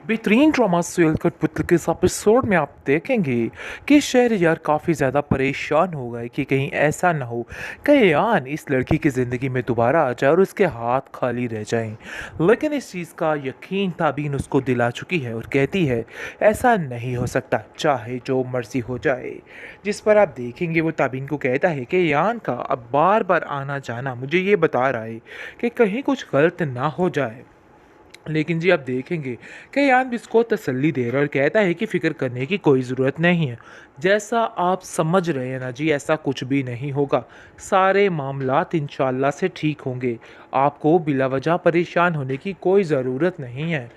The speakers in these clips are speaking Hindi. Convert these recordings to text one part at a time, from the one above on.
बेहतरीन ड्रामा सीरियल कठपुतली के इस एपिसोड में आप देखेंगे कि शहरयार काफ़ी ज़्यादा परेशान हो गए कि कहीं ऐसा ना हो कि यान इस लड़की की ज़िंदगी में दोबारा आ जाए और उसके हाथ खाली रह जाएं। लेकिन इस चीज़ का यकीन ताबीन उसको दिला चुकी है और कहती है ऐसा नहीं हो सकता, चाहे जो मर्जी हो जाए। जिस पर आप देखेंगे वो ताबीन को कहता है कि यान का अब बार बार आना जाना मुझे ये बता रहा है कि कहीं कुछ गलत ना हो जाए। लेकिन जी आप देखेंगे कि यान भी इसको तसल्ली दे रहा है और कहता है कि फ़िक्र करने की कोई ज़रूरत नहीं है। जैसा आप समझ रहे हैं ना जी, ऐसा कुछ भी नहीं होगा। सारे मामलात इंशाअल्लाह से ठीक होंगे। आपको बिला वजह परेशान होने की कोई ज़रूरत नहीं है।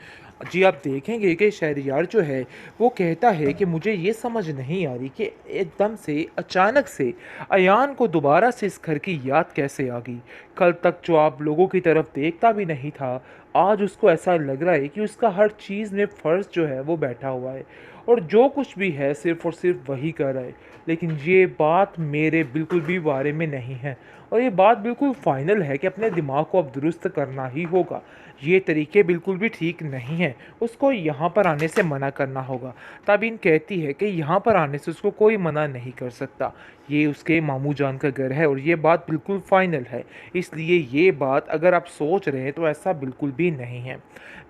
जी आप देखेंगे कि शहरयार जो है वो कहता है कि मुझे ये समझ नहीं आ रही कि एकदम से अचानक से अयान को दोबारा से इस घर की याद कैसे आ गई। कल तक जो आप लोगों की तरफ देखता भी नहीं था, आज उसको ऐसा लग रहा है कि उसका हर चीज़ में फ़र्ज़ जो है वो बैठा हुआ है और जो कुछ भी है सिर्फ़ और सिर्फ वही कर रहा है। लेकिन ये बात मेरे बिल्कुल भी बारे में नहीं है और ये बात बिल्कुल फ़ाइनल है कि अपने दिमाग को अब दुरुस्त करना ही होगा। ये तरीके बिल्कुल भी ठीक नहीं हैं, उसको यहाँ पर आने से मना करना होगा। ताबीन कहती है कि यहाँ पर आने से उसको कोई मना नहीं कर सकता। ये उसके मामू जान का घर है और ये बात बिल्कुल फ़ाइनल है। इसलिए ये बात अगर आप सोच रहे हैं तो ऐसा बिल्कुल भी नहीं है।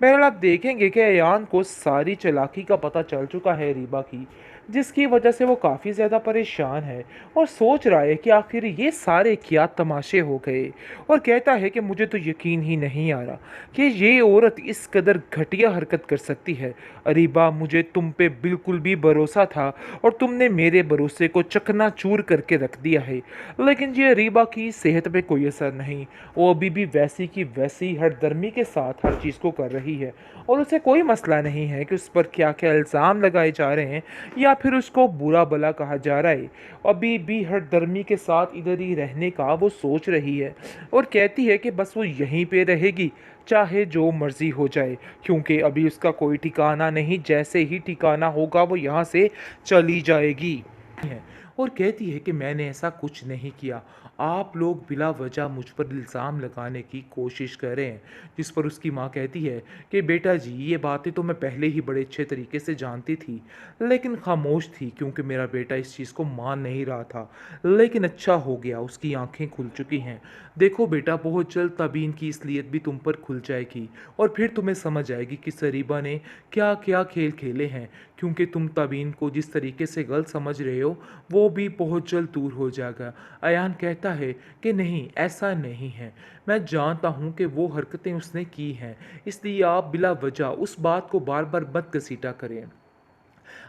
बहरहाल आप देखेंगे कि अयान को सारी चालाकी का पता चल चुका है रीबा की, जिसकी वजह से वो काफ़ी ज़्यादा परेशान है और सोच रहा है कि आखिर ये सारे क्या तमाशे हो गए। और कहता है कि मुझे तो यकीन ही नहीं आ रहा कि ये औरत इस कदर घटिया हरकत कर सकती है। अरीबा, मुझे तुम पे बिल्कुल भी भरोसा था और तुमने मेरे भरोसे को चकनाचूर करके रख दिया है। लेकिन ये अरीबा की सेहत पे कोई असर नहीं। वो अभी भी वैसी की वैसी हरदर्मी के साथ हर चीज़ को कर रही है और उसे कोई मसला नहीं है कि उस पर क्या क्या इल्ज़ाम लगाए जा रहे हैं या फिर उसको बुरा भला कहा जा रहा है। अभी भी हरदर्मी के साथ इधर ही रहने का वो सोच रही है और कहती है कि बस वो यहीं पे रहेगी, चाहे जो मर्ज़ी हो जाए, क्योंकि अभी उसका कोई ठिकाना नहीं, जैसे ही ठिकाना होगा वो यहाँ से चली जाएगी। है और कहती है कि मैंने ऐसा कुछ नहीं किया। आप लोग बिला वजह मुझ पर इल्ज़ाम लगाने की कोशिश कर रहे हैं। जिस पर उसकी माँ कहती है कि बेटा जी, ये बातें तो मैं पहले ही बड़े अच्छे तरीके से जानती थी, लेकिन खामोश थी क्योंकि मेरा बेटा इस चीज़ को मान नहीं रहा था। लेकिन अच्छा हो गया, उसकी आंखें खुल चुकी हैं। देखो बेटा, बहुत जल्द तबीन की इसलियत भी तुम पर खुल जाएगी और फिर तुम्हें समझ आएगी कि सरीबा ने क्या क्या खेल खेले हैं। क्योंकि तुम तबीन को जिस तरीके से गलत समझ रहे हो वो भी बहुत जल्द दूर हो जाएगा। अयान कहता है कि नहीं, ऐसा नहीं है। मैं जानता हूँ कि वो हरकतें उसने की हैं, इसलिए आप बिला वजह उस बात को बार बार मत घसीटा करें।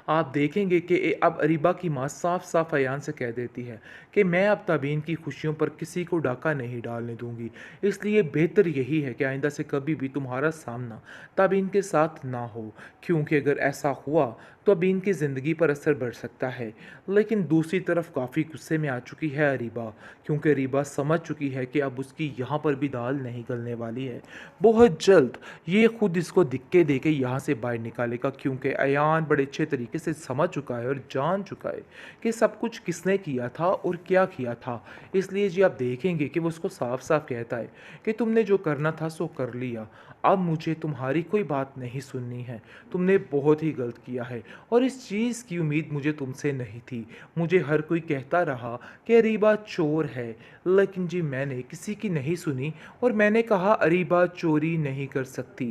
आप देखेंगे कि अब अरीबा की माँ साफ साफ अयान से कह देती है कि मैं अब तबीन की खुशियों पर किसी को डाका नहीं डालने दूंगी। इसलिए बेहतर यही है कि आइंदा से कभी भी तुम्हारा सामना तबीन के साथ ना हो, क्योंकि अगर ऐसा हुआ तो अबीन की ज़िंदगी पर असर बढ़ सकता है। लेकिन दूसरी तरफ काफ़ी गुस्से में आ चुकी है अरीबा, क्योंकि अरीबा समझ चुकी है कि अब उसकी यहाँ पर भी दाल नहीं गलने वाली है। बहुत जल्द ये खुद इसको दिक्के दे के यहाँ से बाहर निकालेगा, क्योंकि अयान बड़े अच्छे तरीके से समझ चुका है और जान चुका है कि सब कुछ किसने किया था और क्या किया था। इसलिए जी आप देखेंगे कि वो उसको साफ साफ कहता है कि तुमने जो करना था सो कर लिया, अब मुझे तुम्हारी कोई बात नहीं सुननी है। तुमने बहुत ही गलत किया है और इस चीज़ की उम्मीद मुझे तुमसे नहीं थी। मुझे हर कोई कहता रहा कि अरीबा चोर है, लेकिन जी मैंने किसी की नहीं सुनी और मैंने कहा अरीबा चोरी नहीं कर सकती।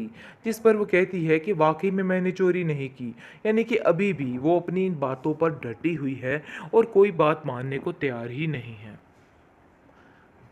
जिस पर वो कहती है कि वाकई में मैंने चोरी नहीं की। यानी कि अभी भी वो अपनी इन बातों पर डटी हुई है और कोई बात मानने को तैयार ही नहीं है।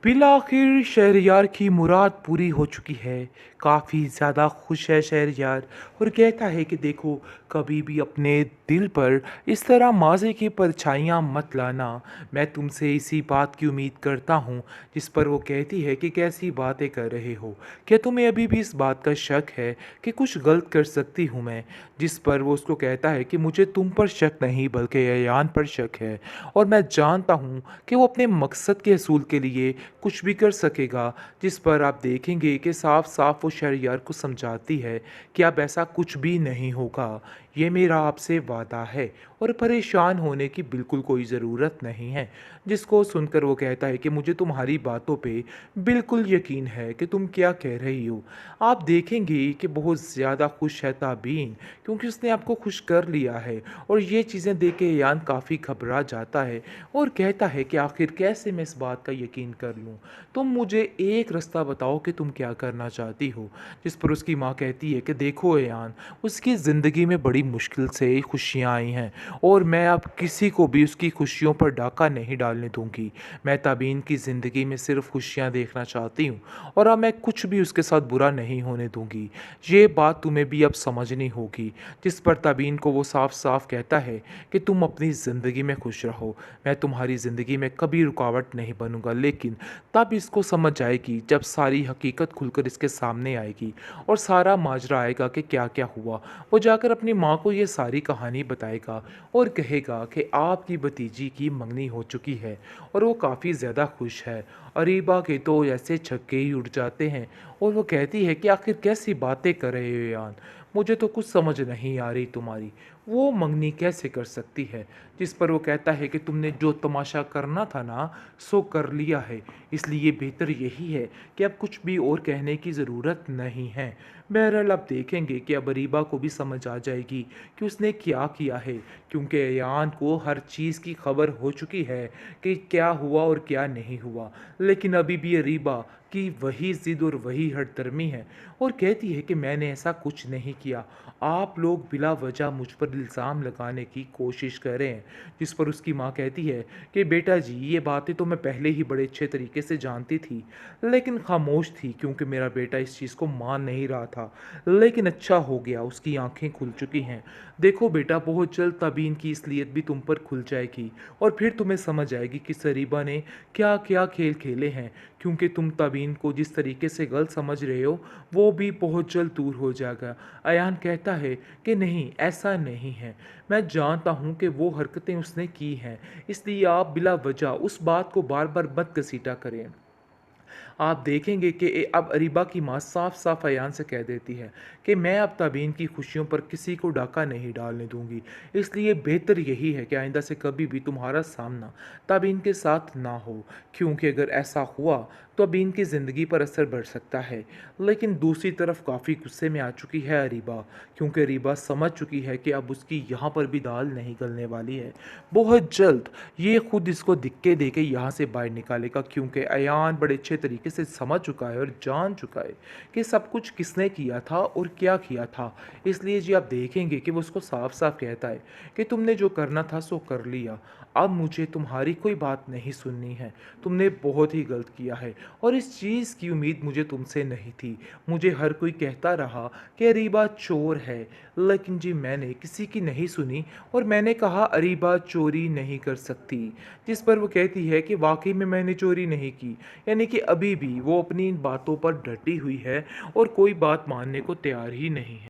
बिलाखिर शहरयार की मुराद पूरी हो चुकी है। काफ़ी ज़्यादा खुश है शहरयार और कहता है कि देखो, कभी भी अपने दिल पर इस तरह माज़े की परछाइयाँ मत लाना। मैं तुमसे इसी बात की उम्मीद करता हूँ। जिस पर वो कहती है कि कैसी बातें कर रहे हो, क्या तुम्हें अभी भी इस बात का शक है कि कुछ गलत कर सकती हूँ मैं। जिस पर वो उसको कहता है कि मुझे तुम पर शक नहीं बल्कि अयान पर शक है और मैं जानता हूँ कि वो अपने मकसद के हसूल के लिए कुछ भी कर सकेगा। जिस पर आप देखेंगे कि साफ-साफ वो शहरयार को समझाती है कि अब ऐसा कुछ भी नहीं होगा। ये मेरा आपसे वादा है और परेशान होने की बिल्कुल कोई ज़रूरत नहीं है। जिसको सुनकर वो कहता है कि मुझे तुम्हारी बातों पे बिल्कुल यकीन है कि तुम क्या कह रही हो। आप देखेंगे कि बहुत ज़्यादा खुश है ताबीन, क्योंकि उसने आपको खुश कर लिया है और ये चीज़ें देख के यान काफ़ी घबरा जाता है और कहता है कि आखिर कैसे मैं इस बात का यकीन कर लूँ। तुम मुझे एक रास्ता बताओ कि तुम क्या करना चाहती हो। जिस पर उसकी माँ कहती है कि देखो यान, उसकी ज़िंदगी में बड़ी मुश्किल से खुशियाँ आई हैं और मैं अब किसी को भी उसकी खुशियों पर डाका नहीं डालने दूंगी। मैं ताबीन की ज़िंदगी में सिर्फ खुशियाँ देखना चाहती हूँ और अब मैं कुछ भी उसके साथ बुरा नहीं होने दूंगी। ये बात तुम्हें भी अब समझनी होगी। जिस पर ताबीन को वो साफ साफ कहता है कि तुम अपनी ज़िंदगी में खुश रहो, मैं तुम्हारी ज़िंदगी में कभी रुकावट नहीं बनूंगा। लेकिन तब इसको समझ आएगी जब सारी हकीकत खुलकर इसके सामने आएगी और सारा माजरा आएगा कि क्या क्या हुआ। वो जाकर अपनी माँ को ये सारी कहानी बताएगा और कहेगा कि आपकी भतीजी की मंगनी हो चुकी है और वो काफ़ी ज़्यादा खुश है। अरीबा के तो ऐसे छक्के ही उड़ जाते हैं और वो कहती है कि आखिर कैसी बातें कर रहे हो यान, मुझे तो कुछ समझ नहीं आ रही तुम्हारी, वो मंगनी कैसे कर सकती है। जिस पर वो कहता है कि तुमने जो तमाशा करना था ना, सो कर लिया है, इसलिए बेहतर यही है कि अब कुछ भी और कहने की ज़रूरत नहीं है। बहरहाल अब देखेंगे कि अब अरीबा को भी समझ आ जाएगी कि उसने क्या किया है, क्योंकि अयान को हर चीज़ की खबर हो चुकी है कि क्या हुआ और क्या नहीं हुआ। लेकिन अभी भी अरीबा की वही ज़िद और वही हठधर्मी है और कहती है कि मैंने ऐसा कुछ नहीं किया, आप लोग बिला वजह मुझ पर इल्ज़ाम लगाने की कोशिश कर रहे हैं। जिस पर उसकी माँ कहती है कि बेटा जी, ये बातें तो मैं पहले ही बड़े अच्छे तरीके से जानती थी, लेकिन खामोश थी क्योंकि मेरा बेटा इस चीज़ को मान नहीं रहा था। लेकिन अच्छा हो गया, उसकी आंखें खुल चुकी हैं। देखो बेटा, बहुत जल्द तबीन की इसलियत भी तुम पर खुल जाएगी और फिर तुम्हें समझ आएगी कि सरीबा ने क्या क्या खेल खेले हैं, क्योंकि तुम तबीन को जिस तरीके से गलत समझ रहे हो वो भी बहुत जल्द दूर हो जाएगा। अयान कहता है कि नहीं, ऐसा नहीं है, मैं जानता हूँ कि वो हरकतें उसने की हैं, इसलिए आप बिला वजह उस बात को बार बार मत घसीटा करें। आप देखेंगे कि अब अरीबा की माँ साफ साफ अयान से कह देती है कि मैं अब तबीन की खुशियों पर किसी को डाका नहीं डालने दूंगी, इसलिए बेहतर यही है कि आइंदा से कभी भी तुम्हारा सामना तबीन के साथ ना हो, क्योंकि अगर ऐसा हुआ तो अबीन की ज़िंदगी पर असर बढ़ सकता है। लेकिन दूसरी तरफ काफ़ी गुस्से में आ चुकी है अरीबा, क्योंकि अरीबा समझ चुकी है कि अब उसकी यहाँ पर भी दाल नहीं गलने वाली है। बहुत जल्द ये खुद इसको दिक्के दे के यहाँ से बाहर निकालेगा, क्योंकि अयान बड़े अच्छे तरीके से समझ चुका है और जान चुका है कि सब कुछ किसने किया था और क्या किया था। इसलिए जी आप देखेंगे कि वो उसको साफ साफ कहता है कि तुमने जो करना था सो कर लिया, अब मुझे तुम्हारी कोई बात नहीं सुननी है, तुमने बहुत ही गलत किया है और इस चीज़ की उम्मीद मुझे तुमसे नहीं थी। मुझे हर कोई कहता रहा कि अरीबा चोर है, लेकिन जी मैंने किसी की नहीं सुनी और मैंने कहा अरीबा चोरी नहीं कर सकती। जिस पर वो कहती है कि वाकई में मैंने चोरी नहीं की, यानी कि अभी भी वो अपनी इन बातों पर डटी हुई है और कोई बात मानने को तैयार ही नहीं है।